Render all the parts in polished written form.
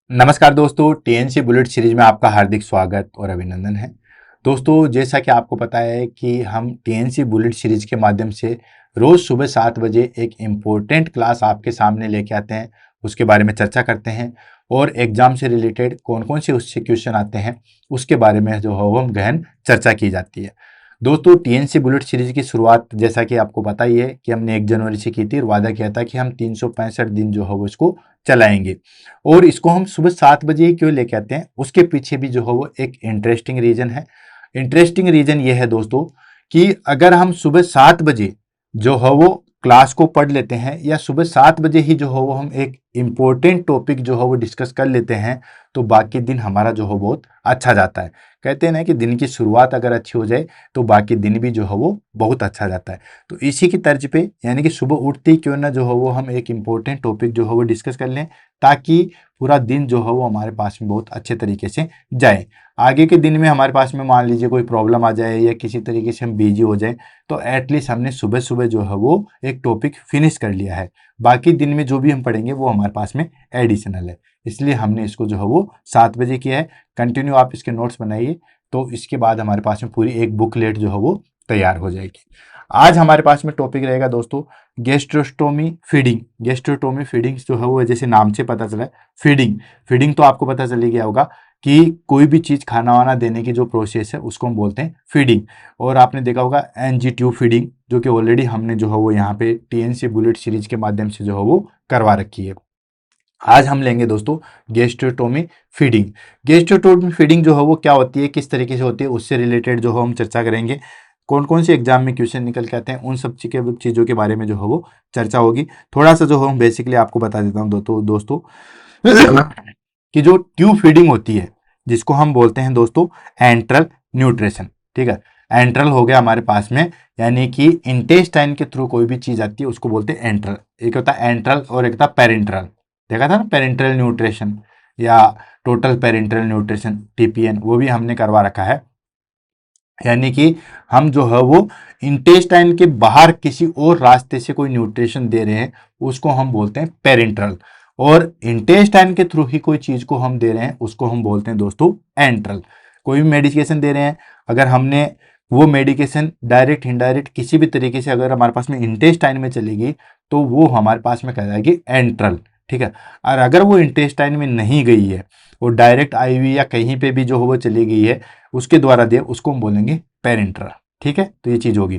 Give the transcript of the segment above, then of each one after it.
नमस्कार दोस्तों, TNC bullet series में आपका हार्दिक स्वागत और अभिनंदन है। दोस्तों, जैसा कि आपको पता है कि हम टीएनसी बुलेट सीरीज के माध्यम से रोज सुबह 7 बजे एक इम्पोर्टेंट क्लास आपके सामने लेके आते हैं, उसके बारे में चर्चा करते हैं और एग्जाम से रिलेटेड कौन कौन से उससे क्वेश्चन आते हैं उसके बारे में जो है वो हम गहन चर्चा की जाती है। दोस्तों, टीएनसी बुलेट सीरीज की शुरुआत जैसा कि आपको पता ही है कि हमने 1 जनवरी से की थी और वादा किया था कि हम 365 दिन जो है वो इसको चलाएंगे। और इसको हम सुबह 7 बजे ही क्यों लेके आते हैं, उसके पीछे भी जो है वो एक इंटरेस्टिंग रीजन है। इंटरेस्टिंग रीजन ये है दोस्तों कि अगर हम सुबह 7 बजे जो है वो क्लास को पढ़ लेते हैं या सुबह 7 बजे ही जो है वो हम एक इम्पोर्टेंट टॉपिक जो है वो डिस्कस कर लेते हैं, तो बाकी दिन हमारा जो है बहुत अच्छा जाता है। कहते हैं ना कि दिन की शुरुआत अगर अच्छी हो जाए तो बाकी दिन भी जो है वो बहुत अच्छा जाता है। तो इसी की तर्ज पे यानी कि सुबह उठते ही क्यों ना जो है वो हम एक इम्पोर्टेंट टॉपिक जो है वो डिस्कस कर लें, ताकि पूरा दिन जो है वो हमारे पास में बहुत अच्छे तरीके से जाए। आगे के दिन में हमारे पास में मान लीजिए कोई प्रॉब्लम आ जाए या किसी तरीके से हम बिजी हो जाए, तो एटलीस्ट हमने सुबह सुबह जो है वो एक टॉपिक फिनिश कर लिया है। बाकी दिन में जो भी हम पढ़ेंगे वो हमारे पास में एडिशनल है, इसलिए हमने इसको जो है वो 7 बजे किया है। कंटिन्यू आप इसके नोट्स बनाइए, तो इसके बाद हमारे पास में पूरी एक बुकलेट जो है वो तैयार हो जाएगी। आज हमारे पास में टॉपिक रहेगा दोस्तों गैस्ट्रोस्टोमी फीडिंग। गैस्ट्रोस्टोमी फीडिंग जो है वो जैसे नाम से पता चला है फीडिंग। फीडिंग तो आपको पता चल गया होगा कि कोई भी चीज़ खाना वाना देने की जो प्रोसेस है उसको हम बोलते हैं फीडिंग। और आपने देखा होगा एनजी ट्यूब फीडिंग, जो कि ऑलरेडी हमने जो है वो यहाँ पे टीएनसी बुलेट सीरीज के माध्यम से जो है वो करवा रखी है। आज हम लेंगे दोस्तों गैस्ट्रोस्टोमी फीडिंग। गैस्ट्रोस्टोमी फीडिंग जो है वो क्या होती है, किस तरीके से होती है, उससे रिलेटेड जो है हम चर्चा करेंगे। कौन कौन से एग्जाम में क्वेश्चन निकल के आते हैं, उन सब चीज़ों के बारे में जो है वो चर्चा होगी। थोड़ा सा जो है हम बेसिकली आपको बता देता हूँ दोस्तों कि जो ट्यूब फीडिंग होती है जिसको हम बोलते हैं दोस्तों एंट्रल न्यूट्रिशन। ठीक है, एंट्रल हो गया हमारे पास में, यानी कि इंटेस्टाइन के थ्रू कोई भी चीज़ आती है उसको बोलते हैं एंट्रल। एक होता है एंट्रल और एक होता है पेरेंट्रल। देखा था ना पेरेंट्रल न्यूट्रिशन या टोटल पेरेंट्रल न्यूट्रिशन टीपीएन, वो भी हमने करवा रखा है। यानी कि हम जो है वो इंटेस्टाइन के बाहर किसी और रास्ते से कोई न्यूट्रिशन दे रहे हैं उसको हम बोलते हैं पेरेंट्रल, और इंटेस्टाइन के थ्रू ही कोई चीज को हम दे रहे हैं उसको हम बोलते हैं दोस्तों एंट्रल। कोई भी मेडिकेशन दे रहे हैं, अगर हमने वो मेडिकेशन डायरेक्ट इनडायरेक्ट किसी भी तरीके से अगर हमारे पास में इंटेस्टाइन में चलेगी तो वो हमारे पास में कहलाएगी एंट्रल। ठीक है, और अगर वो इंटेस्टाइन में नहीं गई है वो डायरेक्ट आईवी या कहीं पे भी जो हो वो चली गई है उसके द्वारा दे, उसको हम बोलेंगे पेरेंट्रल। ठीक है, तो ये चीज होगी।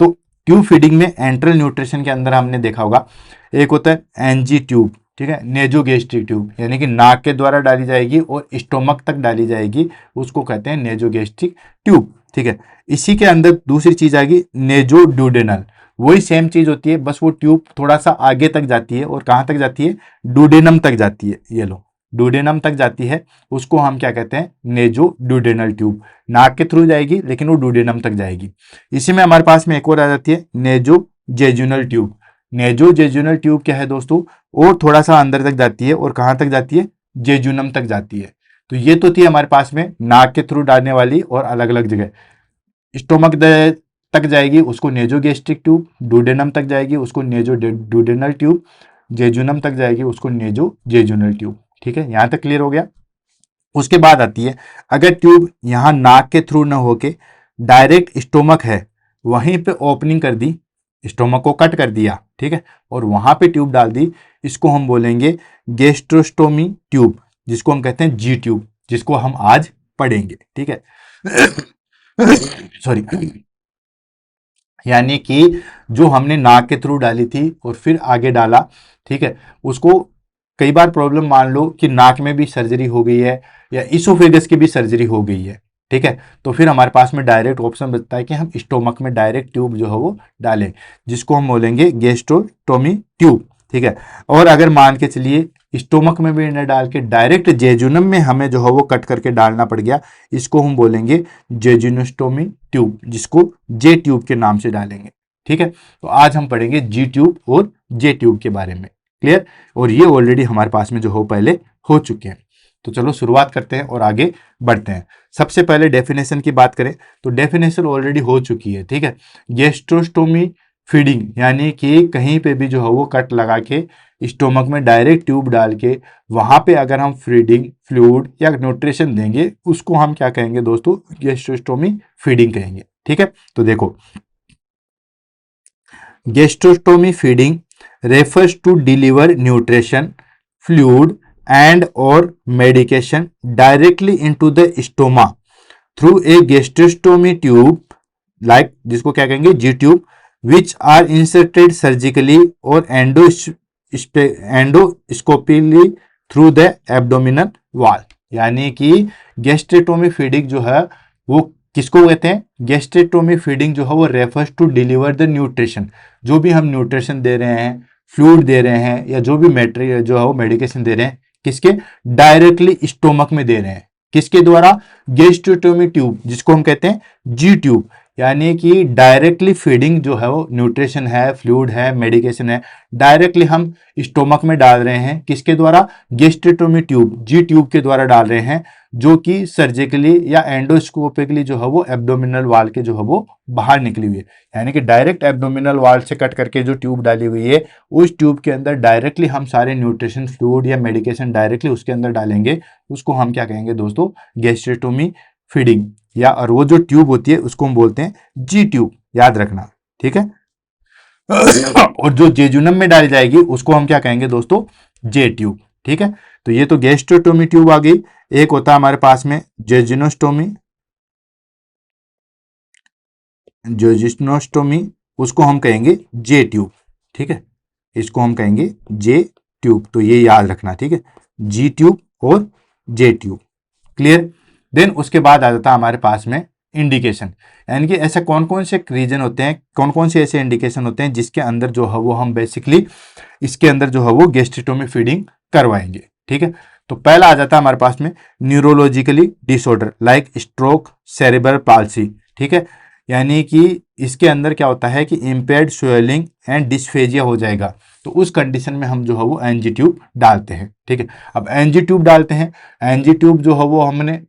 तो ट्यूब फीडिंग में एंट्रल न्यूट्रिशन के अंदर हमने देखा होगा एक होता है एनजी ट्यूब। ठीक है, नेजोगेस्ट्रिक ट्यूब, यानी कि नाक के द्वारा डाली जाएगी और स्टोमक तक डाली जाएगी, उसको कहते हैं नेजोगेस्ट्रिक ट्यूब। ठीक है, इसी के अंदर दूसरी चीज आएगी नेजोड्यूडेनल। वही सेम चीज होती है, बस वो ट्यूब थोड़ा सा आगे तक जाती है और कहाँ तक जाती है, डुडेनम तक जाती है। ये लो, डुडेनम तक जाती है, उसको हम क्या कहते हैं, नेजो डुडेनल ट्यूब। नाक के थ्रू जाएगी लेकिन वो डुडेनम तक जाएगी। इसी में हमारे पास में एक और आ जाती है नेजो जेजुनल ट्यूब। नेजो जेजुनल ट्यूब क्या है दोस्तों, और थोड़ा सा अंदर तक जाती है और कहाँ तक जाती है, जेजुनम तक जाती है। तो ये तो थी हमारे पास में नाक के थ्रू डालने वाली और अलग अलग जगह। स्टोमक तक जाएगी उसको नेजोगेस्ट्रिक ट्यूब, डुडेनम तक जाएगी उसको नेजो डुडेनल ट्यूब, जेजुनम तक जाएगी उसको नेजो जेजुनल ट्यूब। ठीक है, यहां तक क्लियर हो गया। उसके बाद आती है, अगर ट्यूब यहां नाक के थ्रू न होके डायरेक्ट स्टोमक है, वहीं पे ओपनिंग कर दी, स्टोमक को कट कर दिया, ठीक है, और वहां पे ट्यूब डाल दी, इसको हम बोलेंगे गेस्ट्रोस्टोमी ट्यूब, जिसको हम कहते हैं जी ट्यूब, जिसको हम आज पढ़ेंगे। ठीक है सॉरी, यानी कि जो हमने नाक के थ्रू डाली थी और फिर आगे डाला, ठीक है, उसको कई बार प्रॉब्लम मान लो कि नाक में भी सर्जरी हो गई है या इसोफेगस की भी सर्जरी हो गई है, ठीक है, तो फिर हमारे पास में डायरेक्ट ऑप्शन बचता है कि हम स्टोमक में डायरेक्ट ट्यूब जो है वो डालें, जिसको हम बोलेंगे गेस्ट्रोटोमी ट्यूब। ठीक है, और अगर मान के चलिए स्टोमक में भी न डाल के डायरेक्ट जेजुनम में हमें जो है वो कट करके डालना पड़ गया, इसको हम बोलेंगे जेजुनोस्टोमी ट्यूब, जिसको जे ट्यूब के नाम से डालेंगे। ठीक है, तो आज हम पढ़ेंगे जी ट्यूब और जे ट्यूब के बारे में। क्लियर, और ये ऑलरेडी हमारे पास में जो हो पहले हो चुके हैं। तो चलो शुरुआत करते हैं और आगे बढ़ते हैं। सबसे पहले डेफिनेशन की बात करें तो डेफिनेशन ऑलरेडी हो चुकी है। ठीक है, गेस्ट्रोस्टोमी फीडिंग यानी कि कहीं पे भी जो है वो कट लगा के स्टोमक में डायरेक्ट ट्यूब डाल के वहां पे अगर हम फीडिंग फ्लूइड या न्यूट्रिशन देंगे उसको हम क्या कहेंगे दोस्तों, गैस्ट्रोस्टोमी फीडिंग कहेंगे। ठीक है, तो देखो gastrostomy feeding refers to deliver nutrition, fluid and or medication directly into the stomach through a gastrostomy tube, like जिसको क्या कहेंगे जी tube, which are inserted surgically or endoscopically through the abdominal wall। यानी कि गैस्ट्रेटोमी फीडिंग जो है वो किसको कहते हैं, गैस्ट्रेटोमी फीडिंग जो है वो refers to deliver the nutrition, जो भी हम न्यूट्रिशन दे रहे हैं, फ्लूइड दे रहे हैं या जो भी मेटेरियल जो है वो मेडिकेशन दे रहे हैं, किसके डायरेक्टली स्टोमक में दे रहे हैं, किसके द्वारा, गैस्ट्रोटोमी ट्यूब जिसको हम कहते हैं जी ट्यूब। यानी कि डायरेक्टली फीडिंग जो है वो न्यूट्रिशन है, फ्लूइड है, मेडिकेशन है, डायरेक्टली हम स्टोमक में डाल रहे हैं, किसके द्वारा, गैस्ट्रोटोमी ट्यूब जी ट्यूब के द्वारा डाल रहे हैं, जो कि सर्जिकली या एंडोस्कोपिकली जो है वो एब्डोमिनल वाल के जो है वो बाहर निकली हुई है। यानी कि डायरेक्ट एब्डोमिनल वाल से कट करके जो ट्यूब डाली हुई है उस ट्यूब के अंदर डायरेक्टली हम सारे न्यूट्रिशन, फ्लूइड या मेडिकेशन डायरेक्टली उसके अंदर डालेंगे, उसको हम क्या कहेंगे दोस्तों, गैस्ट्रेटोमी फीडिंग। या और वो जो ट्यूब होती है उसको हम बोलते हैं जी ट्यूब, याद रखना। ठीक है, और जो जेजुनम में डाली जाएगी उसको हम क्या कहेंगे दोस्तों, जे ट्यूब। ठीक है, तो ये तो गैस्ट्रोटोमी ट्यूब आ गई। एक होता है हमारे पास में जेजुनोस्टोमी, उसको हम कहेंगे जे ट्यूब। ठीक है, इसको हम कहेंगे जे ट्यूब, तो ये याद रखना। ठीक है, जी ट्यूब और जे ट्यूब, क्लियर। देन उसके बाद आ जाता है हमारे पास में इंडिकेशन, यानी कि ऐसे कौन कौन से रीजन होते हैं, कौन कौन से ऐसे इंडिकेशन होते हैं जिसके अंदर जो है वो हम बेसिकली इसके अंदर जो है वो गैस्ट्रेटोमी फीडिंग करवाएंगे। ठीक है, तो पहला आ जाता है हमारे पास में neurologically disorder like stroke, cerebral palsy. ठीक है, यानी कि इसके अंदर क्या होता है कि इम्पेयर्ड स्वेलिंग एंड डिस्फेजिया हो जाएगा, तो उस कंडीशन में हम जो है वो एनजी ट्यूब डालते हैं। ठीक है, अब एनजी ट्यूब डालते हैं, एनजी ट्यूब जो है वो हमने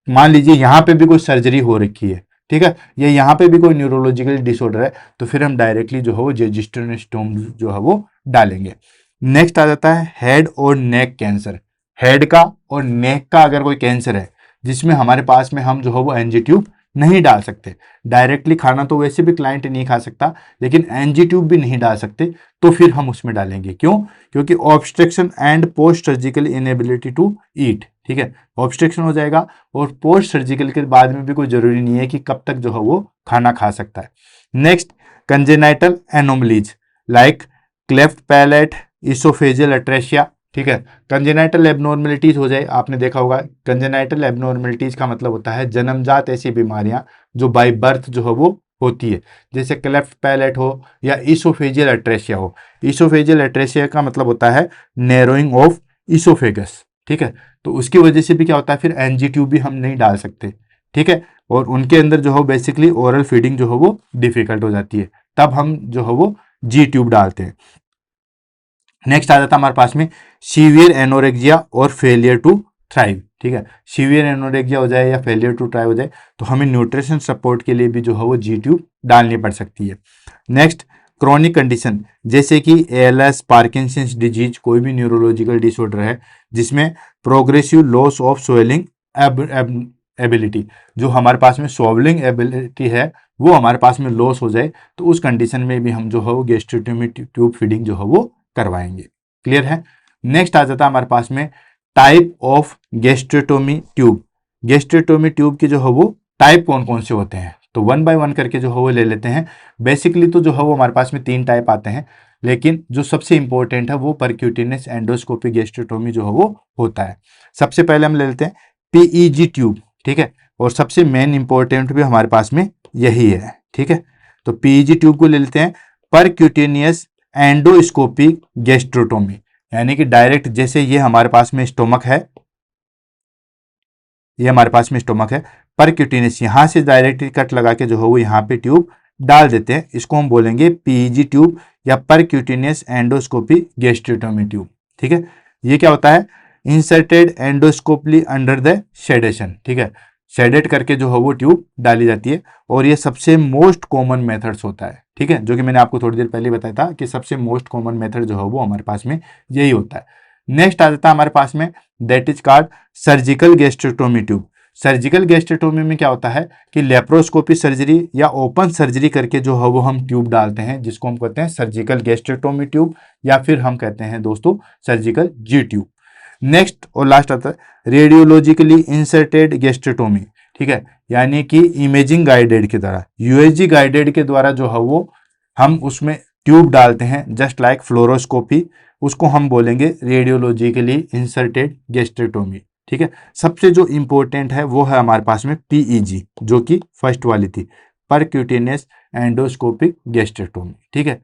मान लीजिए यहाँ पे भी कोई सर्जरी हो रखी है, ठीक है, या यहाँ पे भी कोई न्यूरोलॉजिकल डिसऑर्डर है, तो फिर हम डायरेक्टली जो है वो जेजुस्टोम जो है वो डालेंगे। नेक्स्ट आ जाता है हेड और नेक कैंसर। हेड का और नेक का अगर कोई कैंसर है जिसमें हमारे पास में हम जो है वो एनजी ट्यूब नहीं डाल सकते, डायरेक्टली खाना तो वैसे भी क्लाइंट नहीं खा सकता, लेकिन एनजी ट्यूब भी नहीं डाल सकते, तो फिर हम उसमें डालेंगे। क्यों? क्योंकि obstruction and post surgical inability to eat. ठीक है, ऑब्स्ट्रक्शन हो जाएगा और पोस्ट सर्जिकल के बाद में भी कोई जरूरी नहीं है कि कब तक जो है वो खाना खा सकता है। Next congenital anomalies like cleft palate, oesophageal atresia. ठीक है, कंजेनाइटल एबनॉर्मेलिटीज हो जाए, आपने देखा होगा कंजेनाइटल एबनॉर्मेलिटीज का मतलब होता है जन्मजात ऐसी बीमारियां जो बाय बर्थ जो है वो होती है, जैसे क्लेफ्ट पैलेट हो या इसोफेजियल अट्रेशिया हो। इसोफेजियल अट्रेशिया का मतलब होता है नैरोइंग ऑफ इसोफेगस। ठीक है, तो उसकी वजह से भी क्या होता है, फिर एनजी ट्यूब भी हम नहीं डाल सकते। ठीक है, और उनके अंदर जो है बेसिकली ओरल फीडिंग जो है वो डिफिकल्ट हो जाती है, तब हम जो है वो जी ट्यूब डालते हैं। नेक्स्ट आ जाता है हमारे पास में सीवियर एनोरेक्सिया और फेलियर टू थ्राइव। ठीक है, सीवियर एनोरेक्सिया हो जाए या फेलियर टू थ्राइव हो जाए तो हमें न्यूट्रिशन सपोर्ट के लिए भी जो है वो जी ट्यूब डालनी पड़ सकती है। नेक्स्ट क्रोनिक कंडीशन जैसे कि एएलएस, पार्किंसंस डिजीज, कोई भी न्यूरोलॉजिकल डिसऑर्डर है जिसमें progressive loss of swelling ability, जो हमारे पास में स्वेलिंग एबिलिटी है वो हमारे पास में लॉस हो जाए, तो उस कंडीशन में भी हम जो है वो गैस्ट्रोटोमी ट्यूब फीडिंग जो है वो करवाएंगे। क्लियर है। नेक्स्ट आ जाता है हमारे पास में type of gastrotomy tube. Gastrotomy tube के जो है वो टाइप कौन कौन से होते हैं, तो वन बाय वन करके जो है वो ले लेते हैं। बेसिकली तो जो है वो हमारे पास में 3 टाइप आते हैं, लेकिन जो सबसे इंपॉर्टेंट है वो परक्यूटेनियस एंडोस्कोपिक गैस्ट्रोटोमी जो है वो होता है। सबसे पहले हम ले लेते हैं पीईजी ट्यूब। ठीक है, और सबसे मेन इंपॉर्टेंट भी हमारे पास में यही है। ठीक है, तो पीईजी ट्यूब को ले लेते हैं परक्यूटेनियस एंडोस्कोपिक गैस्ट्रोटोमी, यानी कि डायरेक्ट जैसे ये हमारे पास में स्टोमक है, ये हमारे पास में स्टोमक है, परक्यूटेनियस यहां से डायरेक्टली कट लगा के जो है वो यहाँ पे ट्यूब डाल देते हैं, इसको हम बोलेंगे पीईजी ट्यूब या परक्यूटेनियस एंडोस्कोपिक गैस्ट्रोटोमी ट्यूब। ठीक है, ये क्या होता है, इंसर्टेड एंडोस्कोपली अंडर द सेडेशन। ठीक है, शेडेड करके जो है वो ट्यूब डाली जाती है, और ये सबसे मोस्ट कॉमन मेथड्स होता है, ठीक है, जो कि मैंने आपको थोड़ी देर पहले बताया था कि सबसे मोस्ट कॉमन मेथड जो है वो हमारे पास में यही होता है। नेक्स्ट आ जाता है हमारे पास में, that is called surgical gastrectomy tube. Surgical gastrectomy में क्या होता है कि लेप्रोस्कोपी सर्जरी या ओपन सर्जरी करके जो है वो हम ट्यूब डालते हैं, जिसको हम कहते हैं सर्जिकल गैस्ट्रेक्टोमी ट्यूब, या फिर हम कहते हैं दोस्तों सर्जिकल जी ट्यूब। नेक्स्ट और लास्ट आता है रेडियोलॉजिकली इंसर्टेड गैस्ट्रेक्टोमी, ठीक है, यानी कि इमेजिंग गाइडेड की तरह, यूएसजी गाइडेड के द्वारा जो है वो हम उसमें ट्यूब डालते हैं, जस्ट लाइक फ्लोरोस्कोपी, उसको हम बोलेंगे रेडियोलॉजिकली इंसर्टेड गैस्ट्रेक्टोमी, ठीक है। सबसे जो इंपॉर्टेंट है वो है हमारे पास में पीईजी, जो कि फर्स्ट वाली थी, परक्यूटेनियस एंडोस्कोपिक गैस्ट्रेक्टोमी, ठीक है,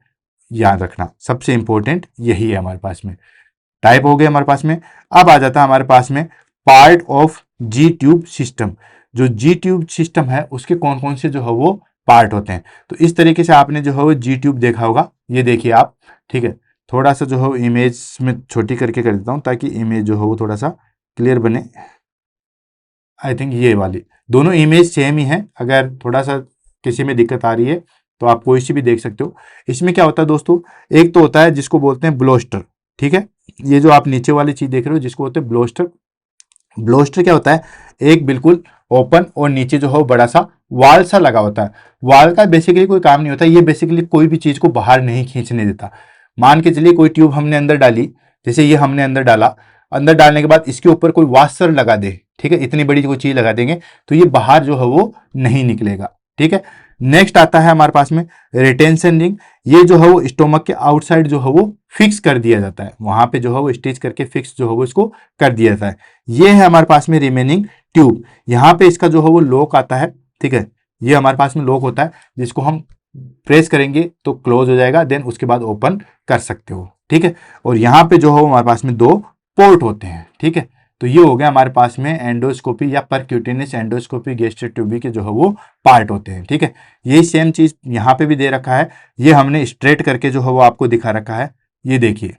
याद रखना सबसे इंपॉर्टेंट यही है हमारे पास में। टाइप हो गए हमारे पास में। अब आ जाता है हमारे पास में part of G tube system. जो जी ट्यूब सिस्टम है उसके कौन कौन से जो है वो पार्ट होते हैं, तो इस तरीके से आपने जो है वो जी ट्यूब देखा होगा, ये देखिए आप, ठीक है। थोड़ा सा जो है इमेज में छोटी करके कर देता हूँ ताकि इमेज जो है वो थोड़ा सा क्लियर बने। आई थिंक ये वाली दोनों इमेज सेम ही है, अगर थोड़ा सा किसी में दिक्कत आ रही है तो आप कोई सी भी देख सकते हो। इसमें क्या होता है दोस्तों, एक तो होता है जिसको बोलते हैं ब्लोस्टर, ठीक है, ये जो आप नीचे वाली चीज देख रहे हो जिसको बोलते हैं ब्लोस्टर। ब्लोस्टर क्या होता है, एक बिल्कुल ओपन और नीचे जो है बड़ा सा वाल सा लगा होता है। वाल का बेसिकली कोई काम नहीं होता, ये बेसिकली कोई भी चीज को बाहर नहीं खींचने देता। मान के चलिए कोई ट्यूब हमने अंदर डाली, जैसे ये हमने अंदर डाला, अंदर डालने के बाद इसके ऊपर कोई वाशर लगा दे, ठीक है, इतनी बड़ी कोई चीज लगा देंगे तो ये बाहर जो है वो नहीं निकलेगा, ठीक है। नेक्स्ट आता है हमारे पास में रिटेंशन रिंग। ये जो है वो स्टोमक के आउटसाइड जो है वो फिक्स कर दिया जाता है, वहां पे जो है वो स्टिच करके फिक्स जो है वो इसको कर दिया जाता है। ये है हमारे पास में रिमेनिंग ट्यूब। यहाँ पे इसका जो है वो लॉक आता है, ठीक है, ये हमारे पास में लॉक होता है, जिसको हम प्रेस करेंगे तो क्लोज हो जाएगा, देन उसके बाद ओपन कर सकते हो, ठीक है। और यहाँ पे जो है हमारे पास में 2 पोर्ट होते हैं, ठीक है। तो ये हो गया हमारे पास में एंडोस्कोपी या परक्यूटेनियस एंडोस्कोपी गैस्ट्रेक्टोमी के जो है वो पार्ट होते हैं, ठीक है। ये सेम चीज यहाँ पे भी दे रखा है, ये हमने स्ट्रेट करके जो है वो आपको दिखा रखा है, ये देखिए।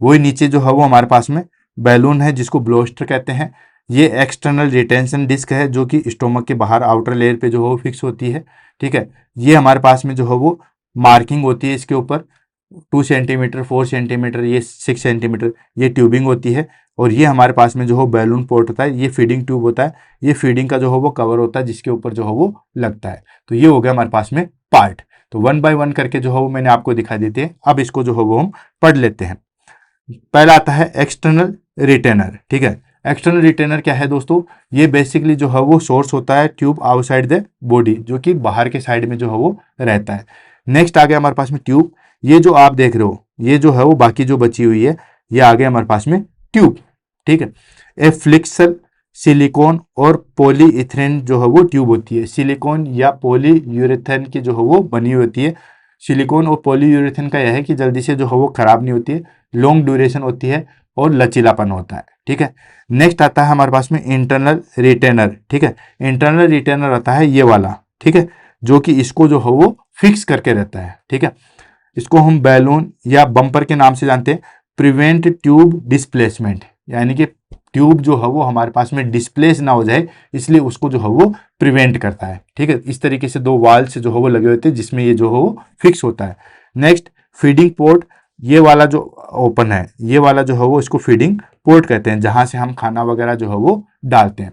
वही नीचे जो है वो हमारे पास में बैलून है जिसको ब्लोस्टर कहते हैं। ये एक्सटर्नल रिटेंशन डिस्क है जो कि स्टोमक के बाहर आउटर लेयर पे जो है वो फिक्स होती है, ठीक है। ये हमारे पास में जो है वो मार्किंग होती है इसके ऊपर 2 सेंटीमीटर, 4 सेंटीमीटर, ये 6 सेंटीमीटर, ये ट्यूबिंग होती है। और ये हमारे पास में जो है बैलून पोर्ट होता है, ये फीडिंग ट्यूब होता है, ये फीडिंग का जो है वो कवर होता है जिसके ऊपर जो है वो लगता है। तो ये हो गया हमारे पास में पार्ट। तो 1 बाय 1 करके जो है वो मैंने आपको दिखा देते हैं। अब इसको जो है वो हम पढ़ लेते हैं। पहला आता है एक्सटर्नल रिटेनर, ठीक है। एक्सटर्नल रिटेनर क्या है दोस्तों, ये बेसिकली जो है वो सोर्स होता है ट्यूब आउटसाइड द बॉडी, जो कि बाहर के साइड में जो है वो रहता है। नेक्स्ट आ गया हमारे पास में ट्यूब। ये जो आप देख रहे हो ये जो है वो बाकी जो बची हुई है, ये आ गया हमारे पास में ट्यूब, ठीक है। ए फ्लिक्सल सिलिकॉन और पॉलीइथेन जो है वो ट्यूब होती है। सिलिकॉन या पॉलीयूरेथेन की जो है वो बनी होती है। सिलिकॉन और पॉलीयूरेथेन का यह है कि जल्दी से जो है वो खराब नहीं होती है, लॉन्ग ड्यूरेशन होती है और लचीलापन होता है, ठीक है। नेक्स्ट आता है हमारे पास में इंटरनल रिटेनर, ठीक है। इंटरनल रिटेनर आता है ये वाला, ठीक है, जो कि इसको जो है वो फिक्स करके रहता है, ठीक है। इसको हम बैलून या बम्पर के नाम से जानते हैं। प्रिवेंट ट्यूब डिस्प्लेसमेंट, यानी कि ट्यूब जो है वो हमारे पास में डिस्प्लेस ना हो जाए, इसलिए उसको जो है वो प्रिवेंट करता है, ठीक है। इस तरीके से 2 वाल से जो है वो लगे होते हैं जिसमें ये जो है वो फिक्स होता है। नेक्स्ट फीडिंग पोर्ट, ये वाला जो ओपन है, ये वाला जो है वो इसको फीडिंग पोर्ट कहते हैं, जहां से हम खाना वगैरह जो है वो डालते हैं।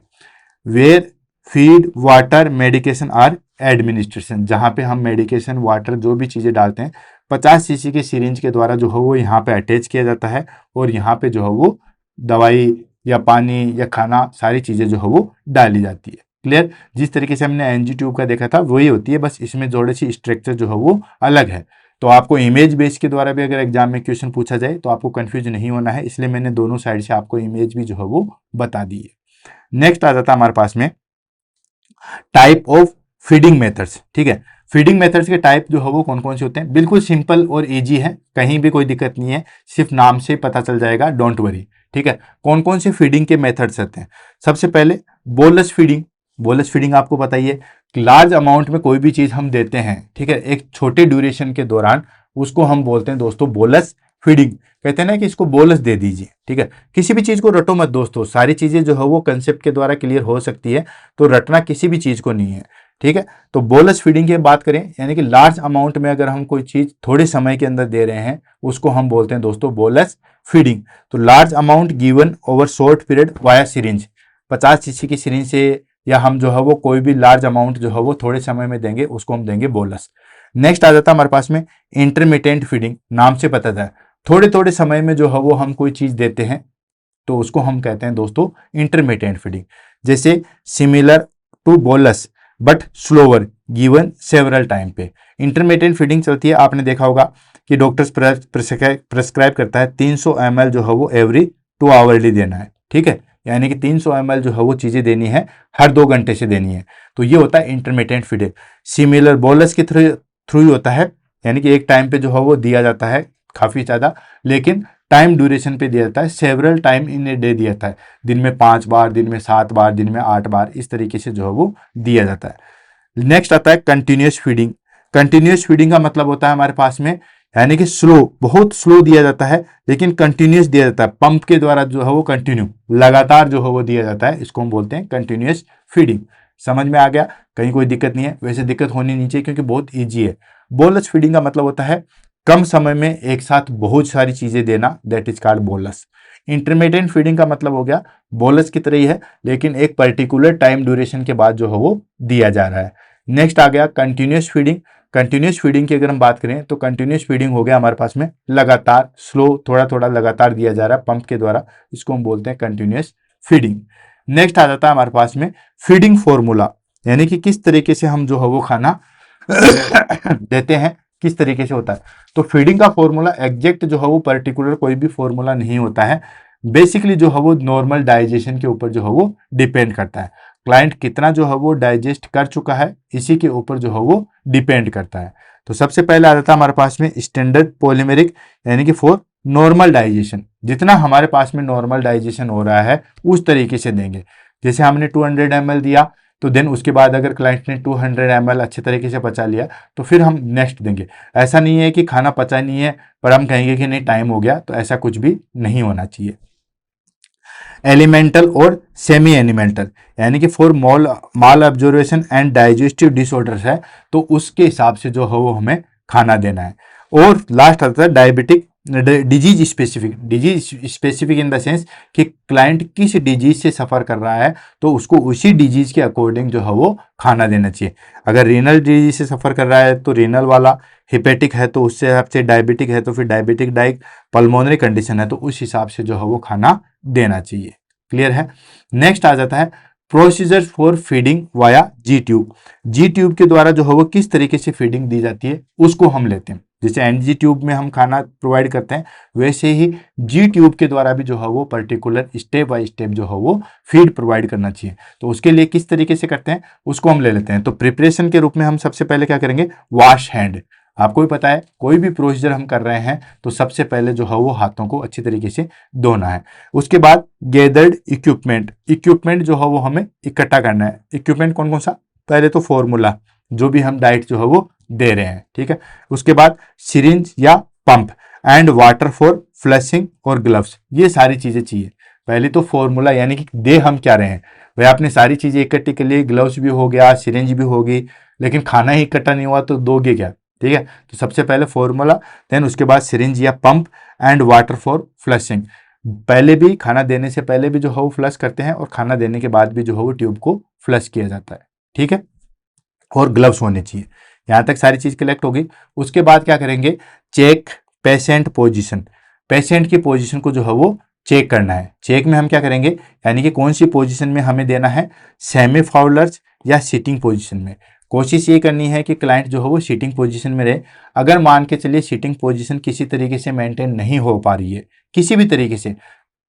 Where feed water medication are administration, जहां पे हम मेडिकेशन वाटर जो भी चीजें डालते हैं 50 सीसी के सिरिंज के द्वारा जो है वो यहाँ पे अटैच किया जाता है, और यहाँ पे जो है वो दवाई या पानी या खाना सारी चीजें जो है वो डाली जाती है। क्लियर, जिस तरीके से हमने एनजी ट्यूब का देखा था वही होती है, बस इसमें थोड़ी सी स्ट्रक्चर जो है वो अलग है। तो आपको इमेज बेस के द्वारा भी अगर एग्जाम में क्वेश्चन पूछा जाए तो आपको कंफ्यूज नहीं होना है, इसलिए मैंने दोनों साइड से आपको इमेज भी जो है वो बता दी है। नेक्स्ट आ जाता है हमारे पास में टाइप ऑफ फीडिंग मेथड्स, ठीक है। फीडिंग मेथड्स के टाइप जो है वो कौन कौन से होते हैं, बिल्कुल सिंपल और इजी है, कहीं भी कोई दिक्कत नहीं है, सिर्फ नाम से पता चल जाएगा, डोंट वरी, ठीक है। कौन कौन से फीडिंग के मेथड्स रहते हैं, सबसे पहले बोलस फीडिंग। बोलस फीडिंग आपको पता ही है, लार्ज अमाउंट में कोई भी चीज हम देते हैं, ठीक है, एक छोटे ड्यूरेशन के दौरान, उसको हम बोलते हैं दोस्तों बोलस फीडिंग, कहते हैं ना कि इसको बोलस दे दीजिए, ठीक है। किसी भी चीज को रटो मत दोस्तों, सारी चीजें जो है वो कंसेप्ट के द्वारा क्लियर हो सकती है, तो रटना किसी भी चीज को नहीं है, ठीक है। तो बोलस फीडिंग की बात करें, यानी कि लार्ज अमाउंट में अगर हम कोई चीज थोड़े समय के अंदर दे रहे हैं, उसको हम बोलते हैं दोस्तों बोलस फीडिंग। तो large amount given over short period via syringe, 50 CC की सिरिंज से या हम जो है वो कोई भी लार्ज अमाउंट जो है वो थोड़े समय में देंगे, उसको हम देंगे बोलस। नेक्स्ट आ जाता है हमारे पास में इंटरमिटेंट फीडिंग, नाम से पता था थोड़े थोड़े समय में जो है वो हम कोई चीज देते हैं, तो उसको हम कहते हैं दोस्तों इंटरमिटेंट फीडिंग। जैसे similar to bolus but slower given several time पे इंटरमिटेंट फीडिंग चलती है। आपने देखा होगा कि डॉक्टर्स प्रेस्क्राइब करता है 300 ml जो है वो एवरी 2 आवरली देना है, ठीक है, यानी कि 300 ml जो है वो चीजें देनी है, हर 2 घंटे से देनी है। तो ये होता है इंटरमिटेंट फीडिंग। सिमिलर बोलस के थ्रू ही होता है, यानी कि एक टाइम पे जो है वो दिया जाता है काफी ज्यादा, लेकिन टाइम ड्यूरेशन पे दिया जाता है, several time in a day दिया जाता है, दिन में 5 बार, दिन में 7 बार, दिन में 8 बार, इस तरीके से जो है वो दिया जाता है। नेक्स्ट आता है कंटिन्यूस फीडिंग। कंटिन्यूस फीडिंग का मतलब होता है हमारे पास में, यानी कि स्लो, बहुत स्लो दिया जाता है, लेकिन कंटिन्यूस दिया जाता है, पंप के द्वारा जो है वो कंटिन्यू लगातार जो है वो दिया जाता है, इसको हम बोलते हैं कंटिन्यूस फीडिंग। समझ में आ गया, कहीं कोई दिक्कत नहीं है, वैसे दिक्कत होनी नहीं चाहिए क्योंकि बहुत ईजी है। बोलस फीडिंग का मतलब होता है कम समय में एक साथ बहुत सारी चीजें देना, that is called bolus. Intermittent feeding का मतलब हो गया बोलस की तरह ही है, लेकिन एक पर्टिकुलर टाइम ड्यूरेशन के बाद जो है वो दिया जा रहा है। नेक्स्ट आ गया कंटिन्यूस फीडिंग। कंटिन्यूस फीडिंग की अगर हम बात करें तो कंटिन्यूस फीडिंग हो गया हमारे पास में लगातार, स्लो, थोड़ा थोड़ा लगातार दिया जा रहा है पंप के द्वारा, इसको हम बोलते हैं कंटिन्यूस फीडिंग। नेक्स्ट आ जाता है हमारे पास में फीडिंग फॉर्मूला, यानी कि किस तरीके से हम जो है वो खाना देते हैं, किस तरीके से होता है। तो फीडिंग का फॉर्मूला एग्जैक्ट जो है वो पर्टिकुलर कोई भी फॉर्मूला नहीं होता है, बेसिकली जो है वो नॉर्मल डाइजेशन के ऊपर जो है वो डिपेंड करता है। क्लाइंट कितना जो है वो डाइजेस्ट कर चुका है, इसी के ऊपर जो है वो डिपेंड करता है। तो सबसे पहले आ जाता है हमारे पास में स्टैंडर्ड पॉलीमेरिक, यानी कि फॉर नॉर्मल डाइजेशन, जितना हमारे पास में नॉर्मल डाइजेशन हो रहा है उस तरीके से देंगे। जैसे हमने 200 ml दिया, तो देन उसके बाद अगर क्लाइंट ने 200 ml अच्छे तरीके से पचा लिया, तो फिर हम नेक्स्ट देंगे। ऐसा नहीं है कि खाना पचा नहीं है पर हम कहेंगे कि नहीं टाइम हो गया, तो ऐसा कुछ भी नहीं होना चाहिए। एलिमेंटल और सेमी एलिमेंटल, यानी कि for mall observation and digestive disorders है, तो उसके हिसाब से जो है वो हमें खाना देना है। और लास्ट आता है diabetic disease specific in the sense कि क्लाइंट किस डिजीज से सफर कर रहा है, तो उसको उसी डिजीज के अकॉर्डिंग जो है वो खाना देना चाहिए। अगर रीनल डिजीज से सफर कर रहा है तो रीनल वाला, हिपेटिक है तो उससे हिसाब से, डायबिटिक है तो फिर डायबिटिक डाइट, पल्मोनरी कंडीशन है तो उस हिसाब से जो है वो खाना देना चाहिए। क्लियर है। नेक्स्ट आ जाता है procedure for feeding via G tube. G tube के द्वारा जो है वो किस तरीके से फीडिंग दी जाती है उसको हम लेते हैं। जैसे एनजी ट्यूब में हम खाना प्रोवाइड करते हैं, वैसे ही जी ट्यूब के द्वारा भी जो है वो पर्टिकुलर स्टेप बाय स्टेप जो है वो फीड प्रोवाइड करना चाहिए। तो उसके लिए किस तरीके से करते हैं उसको हम ले लेते हैं। तो प्रिपरेशन के रूप में हम सबसे पहले क्या करेंगे, वॉश हैंड। आपको भी पता है कोई भी प्रोसीजर हम कर रहे हैं तो सबसे पहले जो है वो हाथों को अच्छी तरीके से धोना है। उसके बाद गैदर्ड इक्विपमेंट जो है वो हमें इकट्ठा करना है। इक्विपमेंट कौन कौन सा, पहले तो फॉर्मूला जो भी हम डाइट जो है वो दे रहे हैं, ठीक है। उसके बाद सिरिंज या pump and water for flushing और ग्लव्स, ये सारी चीजें चाहिए। पहले तो फॉर्मूला, यानी कि दे हम क्या रहे हैं भाई, आपने सारी चीजें इकट्ठी के लिए, ग्लव्स भी हो गया, सिरिंज भी होगी, लेकिन खाना ही इकट्ठा नहीं हुआ तो दोगे क्या, ठीक है। तो सबसे पहले फॉर्मूला, देन उसके बाद सिरिंज या pump and water for flushing. पहले भी खाना देने से पहले भी जो है वो फ्लश करते हैं और खाना देने के बाद भी जो है वो ट्यूब को फ्लश किया जाता है, ठीक है। और ग्लव्स होने चाहिए। यहाँ तक सारी चीज कलेक्ट होगी। उसके बाद क्या करेंगे, चेक पेशेंट पोजीशन। पेशेंट की पोजीशन को जो है वो चेक करना है। चेक में हम क्या करेंगे, यानी कि कौन सी पोजीशन में हमें देना है, सेमी फाउलर्स या सिटिंग पोजीशन में। कोशिश ये करनी है कि क्लाइंट जो है वो सिटिंग पोजीशन में रहे। अगर मान के चलिए सिटिंग पोजीशन किसी तरीके से मेंटेन नहीं हो पा रही है, किसी भी तरीके से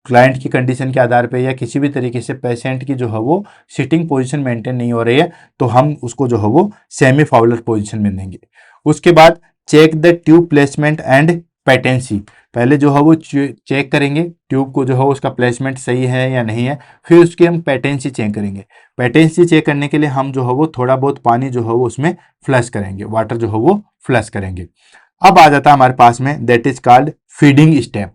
क्लाइंट की कंडीशन के आधार पे या किसी भी तरीके से पेशेंट की जो है वो सिटिंग पोजीशन मेंटेन नहीं हो रही है, तो हम उसको जो है वो सेमी फाउलर पोजीशन में देंगे। उसके बाद check the tube placement and patency. पहले जो है वो चेक करेंगे ट्यूब को जो है उसका प्लेसमेंट सही है या नहीं है, फिर उसकी हम पेटेंसी चेक करेंगे। पेटेंसी चेक करने के लिए हम जो है वो थोड़ा बहुत पानी जो है वो उसमें फ्लश करेंगे, वाटर जो है वो फ्लश करेंगे। अब आ जाता है हमारे पास में that is called feeding step,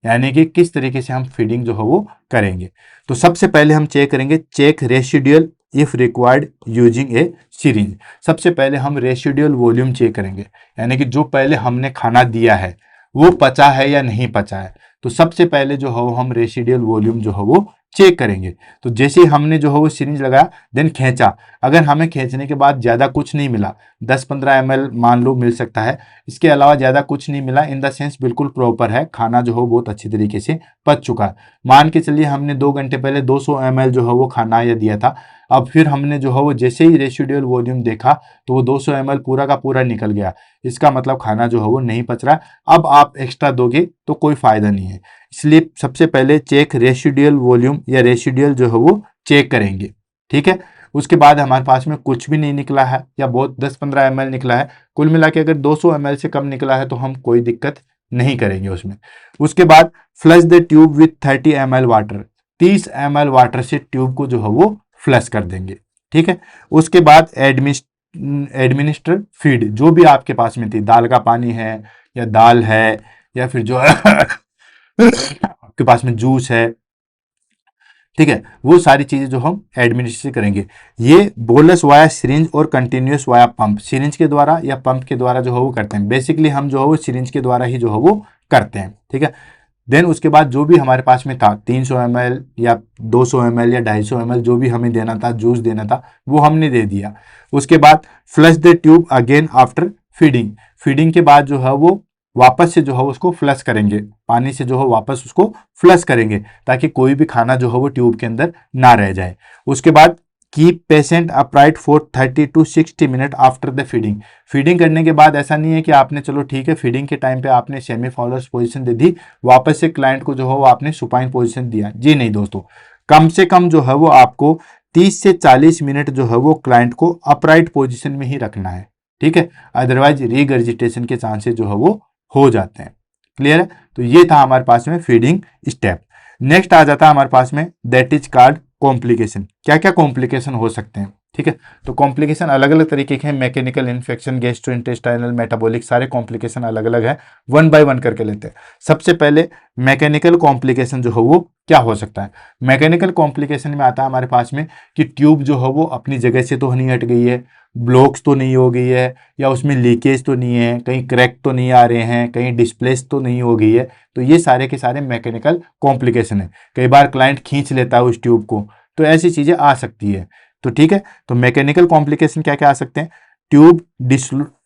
यानी कि किस तरीके से हम फीडिंग जो है वो करेंगे। तो सबसे पहले हम चेक करेंगे check residual if required using a syringe. सबसे पहले हम रेसिडुअल वॉल्यूम चेक करेंगे, यानी कि जो पहले हमने खाना दिया है वो पचा है या नहीं पचा है। तो सबसे पहले जो है वो हम रेसिडुअल वॉल्यूम जो है वो चेक करेंगे। तो जैसे ही हमने जो है वो सिरिंज लगाया, देन खींचा, अगर हमें खींचने के बाद ज़्यादा कुछ नहीं मिला, 10-15 ml मान लो मिल सकता है, इसके अलावा ज़्यादा कुछ नहीं मिला, इन द सेंस बिल्कुल प्रॉपर है, खाना जो है बहुत अच्छी तरीके से पच चुका है। मान के चलिए हमने 2 घंटे पहले 200 ml जो है वो खाना या दिया था, अब फिर हमने जो है वो जैसे ही रेसिडुअल वॉल्यूम देखा तो वो 200 ml पूरा का पूरा निकल गया, इसका मतलब खाना जो है वो नहीं पच रहा। अब आप एक्स्ट्रा दोगे तो कोई फायदा नहीं है, इसलिए सबसे पहले चेक रेसिडुअल वॉल्यूम या रेसिडुअल जो है वो चेक करेंगे। ठीक है, उसके बाद हमारे पास में कुछ भी नहीं निकला है या बहुत 10-15 ml निकला है, कुल मिला के अगर 200 ml से कम निकला है तो हम कोई दिक्कत नहीं करेंगे उसमें। उसके बाद flush the tube with 30 ml water, 30 ml water से ट्यूब को जो है वो फ्लश कर देंगे। ठीक है, उसके बाद एडमिनिस्टर फीड, जो भी आपके पास में थी, दाल का पानी है या दाल है या फिर जो है आपके पास में जूस है, ठीक है, वो सारी चीजें जो हम एडमिनिस्ट्रेशन करेंगे। ये बोलस वाया सिरिंज और कंटिन्यूस वाया पंप, सिरिंज के द्वारा या पंप के द्वारा जो है वो करते हैं। बेसिकली हम जो है वो सिरिंज के द्वारा ही जो है वो करते हैं। ठीक है, देन उसके बाद जो भी हमारे पास में था 300 ml या 200 ml या 250 ml जो भी हमें देना था, जूस देना था, वो हमने दे दिया। उसके बाद flush the tube again after feeding, feeding के बाद जो है वो वापस से जो है उसको फ्लश करेंगे, पानी से जो है वापस उसको फ्लश करेंगे ताकि कोई भी खाना जो है वो ट्यूब के अंदर ना रह जाए। उसके बाद keep patient upright for 30 to 60 minute after the feeding, feeding करने के बाद ऐसा नहीं है कि आपने चलो ठीक है फीडिंग के टाइम पे आपने सेमी फॉलोअर्स पोजीशन दे दी, वापस से क्लाइंट को जो है वो आपने सुपाइन पोजीशन दिया, जी नहीं दोस्तों, कम से कम जो है वो आपको 30 से 40 मिनट जो है वो क्लाइंट को अपराइट पोजीशन में ही रखना है। ठीक है, अदरवाइज रीगर्जिटेशन के चांसेस जो है वो हो जाते हैं। क्लियर है, तो ये था हमारे पास में फीडिंग स्टेप। नेक्स्ट आ जाता है हमारे पास में दैट इज कॉल्ड कॉम्प्लिकेशन। क्या क्या कॉम्प्लिकेशन हो सकते हैं? ठीक है, तो कॉम्प्लिकेशन अलग अलग तरीके के हैं, मैकेनिकल, इन्फेक्शन, गैस्ट्रोइंटेस्टाइनल, मेटाबॉलिक, सारे कॉम्प्लिकेशन अलग अलग है, वन बाय वन करके लेते हैं। सबसे पहले मैकेनिकल कॉम्प्लिकेशन जो है वो क्या हो सकता है? मैकेनिकल कॉम्प्लिकेशन में आता है हमारे पास में कि ट्यूब जो है वो अपनी जगह से तो नहीं हट गई है, ब्लॉक्स तो नहीं हो गई है, या उसमें लीकेज तो नहीं है, कहीं क्रैक तो नहीं आ रहे हैं, कहीं डिस्प्लेस तो नहीं हो गई है। तो ये सारे के सारे मैकेनिकल कॉम्प्लिकेशन है। कई बार क्लाइंट खींच लेता है उस ट्यूब को, तो ऐसी चीज़ें आ सकती है। तो ठीक है, तो मैकेनिकल कॉम्प्लिकेशन क्या क्या आ सकते हैं? ट्यूब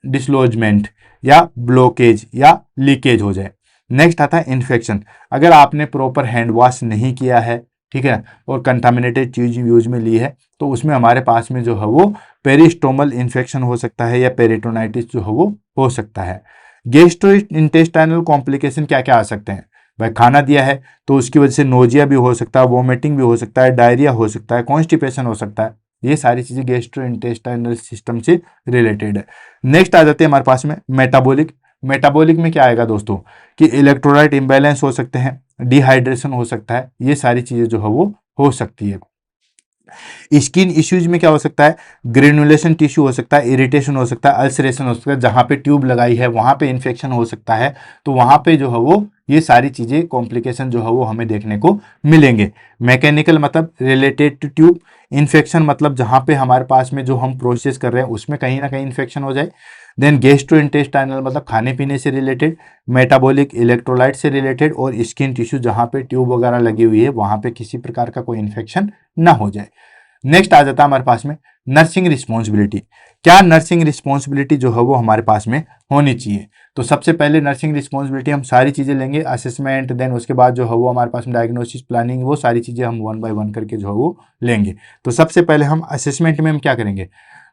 डिसलॉजमेंट या ब्लॉकेज या लीकेज हो जाए। नेक्स्ट आता है इन्फेक्शन, अगर आपने प्रॉपर हैंड वॉश नहीं किया है, ठीक है, और कंटामिनेटेड चीज यूज में ली है, तो उसमें हमारे पास में जो है वो पेरिस्टोमल इन्फेक्शन हो सकता है या पेरिटोनाइटिस जो है वो हो सकता है। गैस्ट्रो इंटेस्टाइनल कॉम्प्लिकेशन क्या क्या आ सकते हैं? भाई खाना दिया है तो उसकी वजह से नोजिया भी हो सकता है, वोमिटिंग भी हो सकता है, डायरिया हो सकता है, कॉन्स्टिपेशन हो सकता है। ये सारी चीजें गैस्ट्रो इंटेस्टाइनल सिस्टम से रिलेटेड है। नेक्स्ट आ जाते हैं हमारे पास में मेटाबॉलिक। मेटाबॉलिक में क्या आएगा दोस्तों कि इलेक्ट्रोलाइट इम्बैलेंस हो सकते हैं, डिहाइड्रेशन हो सकता है, ये सारी चीजें जो है वो हो सकती है। स्किन इश्यूज में क्या हो सकता है? ग्रेनुलेशन टिश्यू हो सकता है, इरिटेशन हो सकता है, अल्सरेशन हो सकता है, जहां पे ट्यूब लगाई है वहां पे इन्फेक्शन हो सकता है, तो वहां पे जो है वो ये सारी चीजें कॉम्प्लिकेशन जो है वो हमें देखने को मिलेंगे। मैकेनिकल मतलब रिलेटेड टू ट्यूब, इन्फेक्शन मतलब जहां पे हमारे पास में जो हम प्रोसेस कर रहे हैं उसमें कहीं ना कहीं इन्फेक्शन हो जाए। देन गैस्ट्रोइंटेस्टाइनल मतलब खाने पीने से रिलेटेड, मेटाबॉलिक इलेक्ट्रोलाइट से रिलेटेड, और स्किन टिश्यू जहां पे ट्यूब वगैरह लगी हुई है वहां पे किसी प्रकार का कोई इन्फेक्शन ना हो जाए। नेक्स्ट आ जाता है हमारे पास में नर्सिंग रिस्पॉन्सिबिलिटी। क्या नर्सिंग रिस्पॉन्सिबिलिटी जो है वो हमारे पास में होनी चाहिए? तो सबसे पहले नर्सिंग रिस्पॉन्सिबिलिटी हम सारी चीज़ें लेंगे, असेसमेंट, देन उसके बाद जो है वो हमारे पास में डायग्नोसिस, प्लानिंग, वो सारी चीज़ें हम वन बाय वन करके जो है वो लेंगे। तो सबसे पहले हम असेसमेंट में हम क्या करेंगे?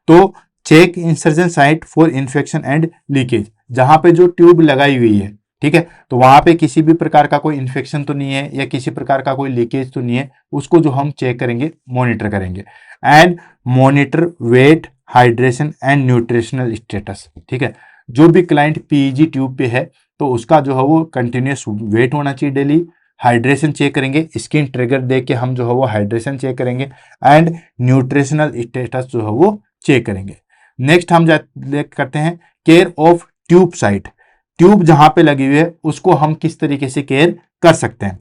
तो check insertion site for infection and leakage, जहां पे जो ट्यूब लगाई हुई है, ठीक है, तो वहां पे किसी भी प्रकार का कोई इन्फेक्शन तो नहीं है या किसी प्रकार का कोई लीकेज तो नहीं है, उसको जो हम चेक करेंगे, मॉनिटर करेंगे। And monitor weight, hydration and nutritional status. ठीक है, जो भी क्लाइंट पीईजी ट्यूब पे है तो उसका जो है वो कंटिन्यूस वेट होना चाहिए डेली, हाइड्रेशन चेक करेंगे, स्किन ट्रिगर देख के हम जो है वो हाइड्रेशन चेक करेंगे, एंड न्यूट्रिशनल स्टेटस जो है वो चेक करेंगे। नेक्स्ट हम करते हैं care of tube site. Tube जहां पे लगी हुई है उसको हम किस तरीके से केयर कर सकते हैं।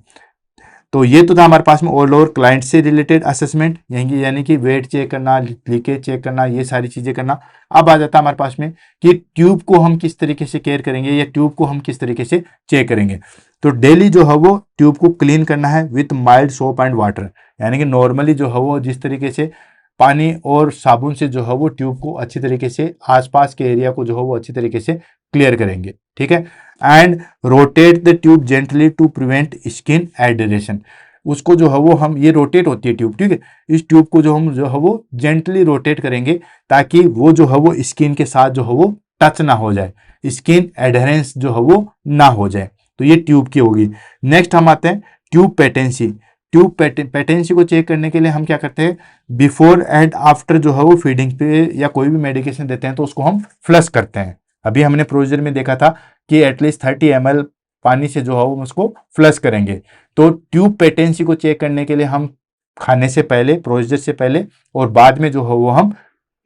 तो ये तो था हमारे पास में ऑल ओवर क्लाइंट से रिलेटेड असेसमेंट, यानी कि वेट चेक करना, लीकेज चेक करना, ये सारी चीजें करना। अब आ जाता है हमारे पास में कि ट्यूब को हम किस तरीके से केयर करेंगे या ट्यूब को हम किस तरीके से चेक करेंगे। तो डेली जो है वो ट्यूब को क्लीन करना है with mild soap and water, यानी कि नॉर्मली जो है वो जिस तरीके से पानी और साबुन से जो है वो ट्यूब को अच्छी तरीके से, आसपास के एरिया को जो है वो अच्छी तरीके से क्लियर करेंगे, ठीक है। And rotate the tube gently to prevent skin adhesion, उसको जो है वो हम, ये रोटेट होती है ट्यूब, ठीक है, इस ट्यूब को जो हम जो है वो जेंटली रोटेट करेंगे ताकि वो जो है वो स्किन के साथ जो है वो टच ना हो जाए, स्किन एडहेरेंस जो है वो ना हो जाए। तो ये ट्यूब की होगी। नेक्स्ट हम आते हैं ट्यूब पेटेंसी। ट्यूब पेटेंसी को चेक करने के लिए हम क्या करते हैं, बिफोर एंड आफ्टर जो है वो फीडिंग पे या कोई भी मेडिकेशन देते हैं तो उसको हम फ्लश करते हैं। अभी हमने प्रोसीजर में देखा था कि एटलीस्ट 30 ml पानी से जो है वो उसको फ्लश करेंगे। तो ट्यूब पेटेंसी को चेक करने के लिए हम खाने से पहले, प्रोसीजर से पहले और बाद में जो है वो हम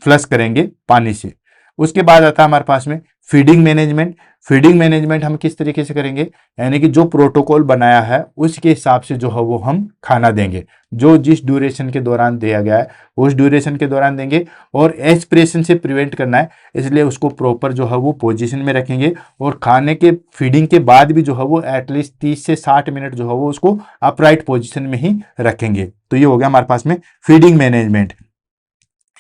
फ्लश करेंगे पानी से। उसके बाद आता है हमारे पास में फीडिंग मैनेजमेंट। फीडिंग मैनेजमेंट हम किस तरीके से करेंगे, यानी कि जो प्रोटोकॉल बनाया है उसके हिसाब से जो है वो हम खाना देंगे, जो जिस ड्यूरेशन के दौरान दिया गया है उस ड्यूरेशन के दौरान देंगे। और एस्पिरेशन से प्रिवेंट करना है, इसलिए उसको प्रॉपर जो है वो पोजीशन में रखेंगे। और खाने के फीडिंग के बाद भी जो है वो एटलीस्ट 30 से 60 मिनट जो है वो उसको अपराइट पोजीशन में ही रखेंगे। तो ये हो गया हमारे पास में फीडिंग मैनेजमेंट,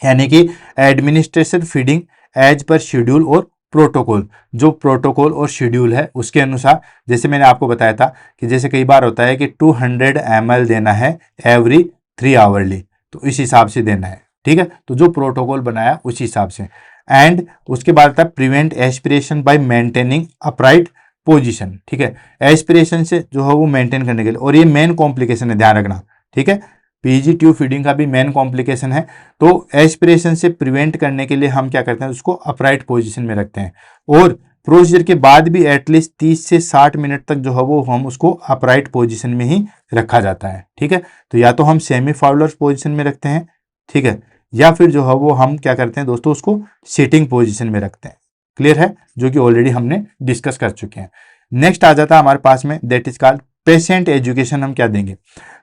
यानी कि administration feeding as per schedule और प्रोटोकॉल। जो प्रोटोकॉल और शेड्यूल है उसके अनुसार, जैसे मैंने आपको बताया था कि जैसे कई बार होता है कि 200 ml देना है एवरी 3 आवरली, तो इस हिसाब से देना है, ठीक है। तो जो प्रोटोकॉल बनाया उस हिसाब से। एंड उसके बाद आता है prevent aspiration bye maintaining upright position, ठीक है। एस्पिरेशन से जो है वो मेंटेन करने के लिए, और ये मेन कॉम्प्लिकेशन है, ध्यान रखना, ठीक है। पीजी ट्यूब फीडिंग का भी मेन कॉम्प्लिकेशन है। तो एस्पिरेशन से प्रिवेंट करने के लिए हम क्या करते हैं, उसको अपराइट पोजीशन में रखते हैं। और प्रोसीजर के बाद भी एटलीस्ट 30 से 60 मिनट तक जो है वो हम उसको अपराइट पोजीशन में ही रखा जाता है, ठीक है। तो या तो हम सेमी फाउलर पोजीशन में रखते हैं, ठीक है, या फिर जो है वो हम क्या करते हैं दोस्तों, उसको सिटिंग पोजीशन में रखते हैं। क्लियर है, जो कि ऑलरेडी हमने डिस्कस कर चुके हैं। नेक्स्ट आ जाता है हमारे पास में that is called patient education. हम क्या देंगे,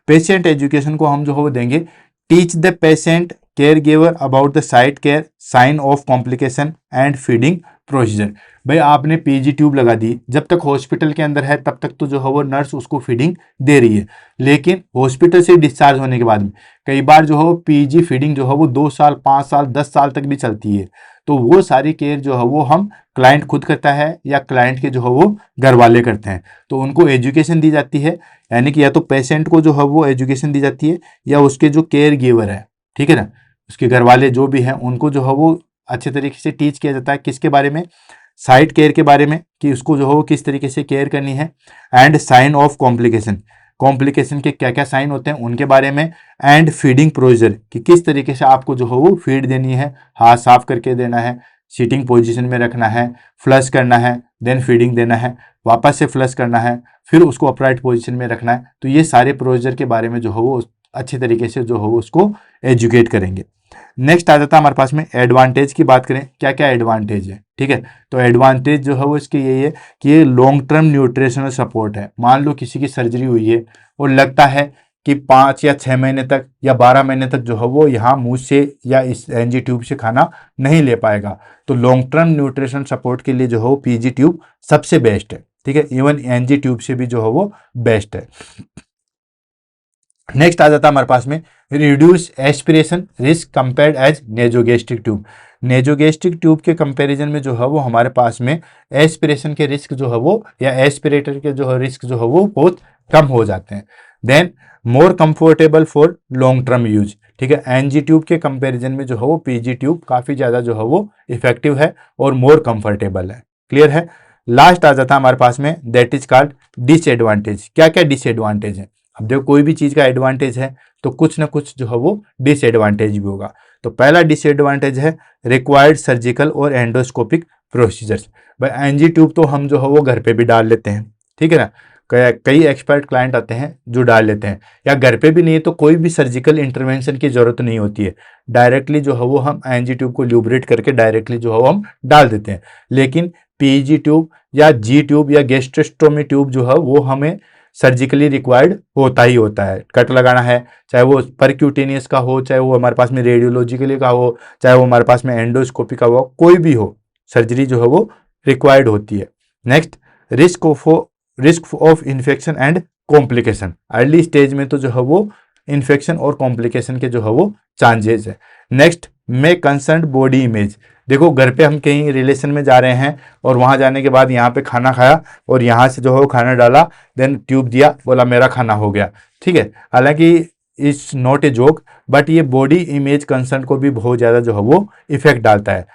पेशेंट एजुकेशन को हम जो है वो देंगे teach the patient caregiver about the site care, sign of complication and feeding procedure. भाई आपने पीजी ट्यूब लगा दी, जब तक हॉस्पिटल के अंदर है तब तक तो जो है वो नर्स उसको फीडिंग दे रही है, लेकिन हॉस्पिटल से डिस्चार्ज होने के बाद में कई बार जो है वो पीजी फीडिंग जो है वो 2 साल 5 साल 10 साल तक भी चलती है। तो वो सारी केयर जो है वो हम क्लाइंट खुद करता है या क्लाइंट के जो है वो घर वाले करते हैं। तो उनको एजुकेशन दी जाती है, यानी कि या तो पेशेंट को जो है वो एजुकेशन दी जाती है या उसके जो केयर गिवर है, ठीक है ना, उसके घर वाले जो भी हैं उनको जो है वो अच्छे तरीके से टीच किया जाता है। किसके बारे में, साइट केयर के बारे में, कि उसको जो है वो किस तरीके से केयर करनी है। And sign of complication, complication के क्या क्या साइन होते हैं उनके बारे में। एंड फीडिंग प्रोसीजर, कि किस तरीके से आपको जो है वो फीड देनी है, हाथ साफ करके देना है, सीटिंग पोजीशन में रखना है, फ्लश करना है, देन फीडिंग देना है, वापस से फ्लश करना है, फिर उसको अपराइट पोजीशन में रखना है। तो ये सारे प्रोसीजर के बारे में जो है वो अच्छी तरीके से जो है वो उसको एजुकेट करेंगे। नेक्स्ट आ जाता है हमारे पास में एडवांटेज की बात करें, क्या क्या एडवांटेज है, ठीक है। तो एडवांटेज जो है वो इसकी यही है कि ये लॉन्ग टर्म न्यूट्रिशनल सपोर्ट है। मान लो किसी की सर्जरी हुई है और लगता है कि 5 या 6 महीने तक या 12 महीने तक जो है वो यहाँ मुंह से या इस एनजी ट्यूब से खाना नहीं ले पाएगा, तो लॉन्ग टर्म न्यूट्रिशन सपोर्ट के लिए जो है वो पीजी ट्यूब सबसे बेस्ट है, ठीक है। इवन एनजी ट्यूब से भी जो है वो बेस्ट है। नेक्स्ट आ जाता है हमारे पास में reduce aspiration risk compared as nasogastric tube. Nasogastric tube के कंपैरिजन में जो है वो हमारे पास में एस्पिरेशन के रिस्क जो है वो या एस्पिरेटर के जो है रिस्क जो है वो बहुत कम हो जाते हैं। Then more comfortable for long term use, ठीक है। एनजी ट्यूब के कंपैरिजन में जो है वो पीजी ट्यूब काफी ज्यादा जो है वो इफेक्टिव है और मोर कंफर्टेबल है। क्लियर है। लास्ट आ जाता है हमारे पास में दैट इज कॉल्ड डिसएडवांटेज। क्या क्या डिसएडवांटेज है, अब देखो कोई भी चीज का एडवांटेज है तो कुछ ना कुछ जो है वो डिसएडवांटेज भी होगा। तो पहला डिसएडवांटेज है रिक्वायर्ड सर्जिकल और एंडोस्कोपिक प्रोसीजर्स। भाई एनजी ट्यूब तो हम जो है वो घर पे भी डाल लेते हैं, ठीक है ना। कई एक्सपर्ट क्लाइंट आते हैं जो डाल लेते हैं, या घर पे भी नहीं है तो कोई भी सर्जिकल इंटरवेंशन की जरूरत नहीं होती है, डायरेक्टली जो है वो हम एनजी ट्यूब को ल्यूब्रेट करके डायरेक्टली जो है वो हम डाल देते हैं। लेकिन पीजी ट्यूब या जी ट्यूब या गैस्ट्रोस्टोमी ट्यूब जो है वो हमें सर्जिकली रिक्वायर्ड होता ही होता है। कट लगाना है, चाहे वो परक्यूटेनियस का हो, चाहे वो हमारे पास में रेडियोलॉजिकली का हो, चाहे वो हमारे पास में एंडोस्कोपी का हो, कोई भी हो, सर्जरी जो है वो रिक्वायर्ड होती है। Next, risk of infection and complication. Early stage में तो जो है वो इन्फेक्शन और कॉम्प्लिकेशन के जो है वो चांसेस है। नेक्स्ट, मे कंसर्न बॉडी इमेज। देखो घर पे हम कहीं रिलेशन में जा रहे हैं और वहां जाने के बाद यहाँ पे खाना खाया और यहाँ से जो है वो खाना डाला, देन ट्यूब दिया, बोला मेरा खाना हो गया, ठीक है। हालांकि it's not a joke, but ये बॉडी इमेज कंसर्न को भी बहुत ज़्यादा जो है वो इफेक्ट डालता है।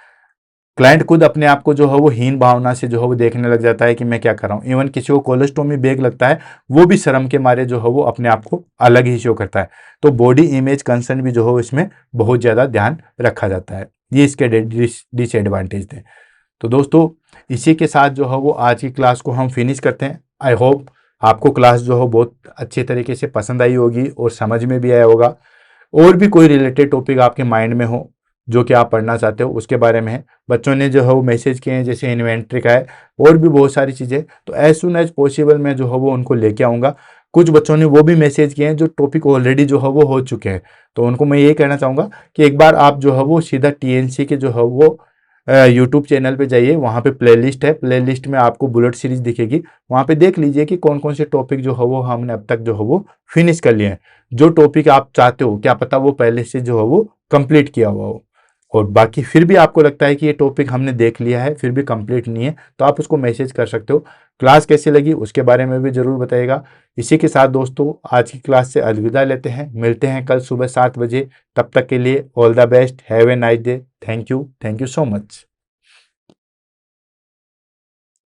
क्लाइंट खुद अपने आप को जो है वो हीन भावना से जो है वो देखने लग जाता है कि मैं क्या कर रहा हूँ। इवन किसी को कोलोस्टोमी बैग लगता है, वो भी शर्म के मारे जो है वो अपने आप को अलग ही शो करता है। तो बॉडी इमेज कंसर्न भी जो है इसमें बहुत ज़्यादा ध्यान रखा जाता है। ये इसके डिसएडवांटेज थे। तो दोस्तों इसी के साथ जो है वो आज की क्लास को हम फिनिश करते हैं। आई होप आपको क्लास जो है बहुत अच्छे तरीके से पसंद आई होगी और समझ में भी आया होगा। और भी कोई रिलेटेड टॉपिक आपके माइंड में हो जो कि आप पढ़ना चाहते हो उसके बारे में है, बच्चों ने जो है वो मैसेज किए हैं, जैसे इन्वेंट्री का है और भी बहुत सारी चीज़ें, तो एज सुन एज पॉसिबल मैं जो है वो उनको लेके आऊँगा। कुछ बच्चों ने वो भी मैसेज किए हैं जो टॉपिक ऑलरेडी जो है वो हो चुके हैं, तो उनको मैं ये कहना चाहूँगा कि एक बार आप जो है वो सीधा टीएनसी के जो है वो यूट्यूब चैनल पे जाइए, वहाँ पे प्लेलिस्ट है, प्लेलिस्ट में आपको बुलेट सीरीज दिखेगी, वहाँ पे देख लीजिए कि कौन कौन से टॉपिक जो है वो हमने अब तक जो है वो फिनिश कर लिए हैं। जो टॉपिक आप चाहते हो क्या पता वो पहले से जो है वो कंप्लीट किया हुआ हो, और बाकी फिर भी आपको लगता है कि ये टॉपिक हमने देख लिया है फिर भी कंप्लीट नहीं है, तो आप उसको मैसेज कर सकते हो। क्लास कैसी लगी उसके बारे में भी जरूर बताइएगा। इसी के साथ दोस्तों आज की क्लास से अलविदा लेते हैं, मिलते हैं कल सुबह 7 बजे। तब तक के लिए all the best, have a nice day, thank you so much.